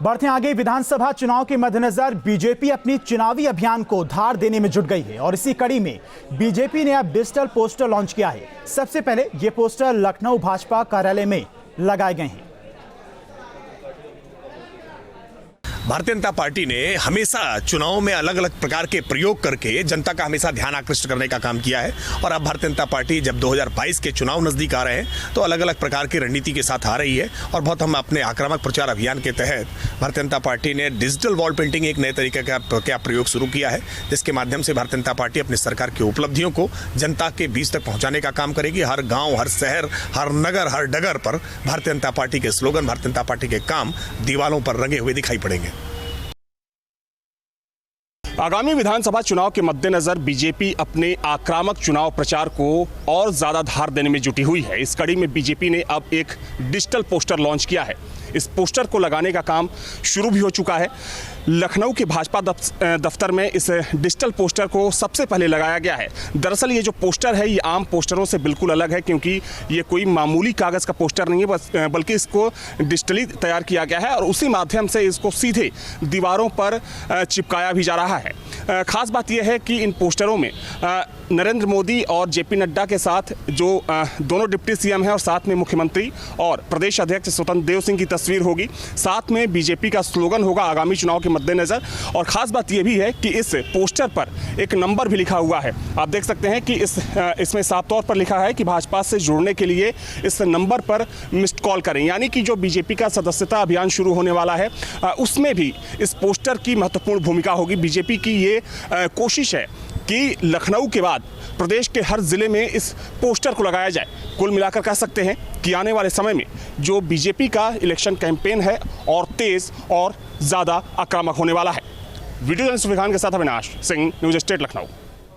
बढ़ते आगे, विधानसभा चुनाव के मद्देनजर बीजेपी अपनी चुनावी अभियान को धार देने में जुट गई है और इसी कड़ी में बीजेपी ने अब डिजिटल पोस्टर लॉन्च किया है। सबसे पहले ये पोस्टर लखनऊ भाजपा कार्यालय में लगाए गए हैं। भारतीय जनता पार्टी ने हमेशा चुनाव में अलग अलग प्रकार के प्रयोग करके जनता का हमेशा ध्यान आकृष्ट करने का काम किया है और अब भारतीय जनता पार्टी जब 2022 के चुनाव नजदीक आ रहे हैं तो अलग अलग प्रकार की रणनीति के साथ आ रही है और बहुत हम अपने आक्रामक प्रचार अभियान के तहत भारतीय जनता पार्टी ने डिजिटल वॉल पेंटिंग एक नए तरीके का प्रयोग शुरू किया है, जिसके माध्यम से भारतीय जनता पार्टी अपनी सरकार की उपलब्धियों को जनता के बीच तक पहुंचाने का काम करेगी। हर गाँव, हर शहर, हर नगर, हर डगर पर भारतीय जनता पार्टी के स्लोगन, भारतीय जनता पार्टी के काम दीवारों पर रंगे हुए दिखाई पड़ेंगे। आगामी विधानसभा चुनाव के मद्देनजर बीजेपी अपने आक्रामक चुनाव प्रचार को और ज्यादा धार देने में जुटी हुई है। इस कड़ी में बीजेपी ने अब एक डिजिटल पोस्टर लॉन्च किया है। इस पोस्टर को लगाने का काम शुरू भी हो चुका है। लखनऊ के भाजपा दफ्तर में इस डिजिटल पोस्टर को सबसे पहले लगाया गया है। दरअसल ये जो पोस्टर है ये आम पोस्टरों से बिल्कुल अलग है, क्योंकि ये कोई मामूली कागज़ का पोस्टर नहीं है, बल्कि इसको डिजिटली तैयार किया गया है और उसी माध्यम से इसको सीधे दीवारों पर चिपकाया भी जा रहा है। खास बात यह है कि इन पोस्टरों में नरेंद्र मोदी और जेपी नड्डा के साथ जो दोनों डिप्टी सीएम हैं और साथ में मुख्यमंत्री और प्रदेश अध्यक्ष स्वतंत्र देव सिंह की तस्वीर होगी। साथ में बीजेपी का स्लोगन होगा आगामी चुनाव के मद्देनजर। और खास बात यह भी है कि इस पोस्टर पर एक नंबर भी लिखा हुआ है। आप देख सकते हैं कि इसमें साफ तौर पर लिखा है कि भाजपा से जुड़ने के लिए इस नंबर पर मिस्ड कॉल करें। यानी कि जो बीजेपी का सदस्यता अभियान शुरू होने वाला है उसमें भी इस पोस्टर की महत्वपूर्ण भूमिका होगी। बीजेपी की ये कोशिश है कि लखनऊ के बाद प्रदेश के हर जिले में इस पोस्टर को लगाया जाए। कुल मिलाकर कह सकते हैं कि आने वाले समय में जो बीजेपी का इलेक्शन कैंपेन है और तेज और ज़्यादा आक्रामक होने वाला है। वीडियो जर्नलिस्ट सुफी खान के साथ अविनाश सिंह, न्यूज़ स्टेट लखनऊ।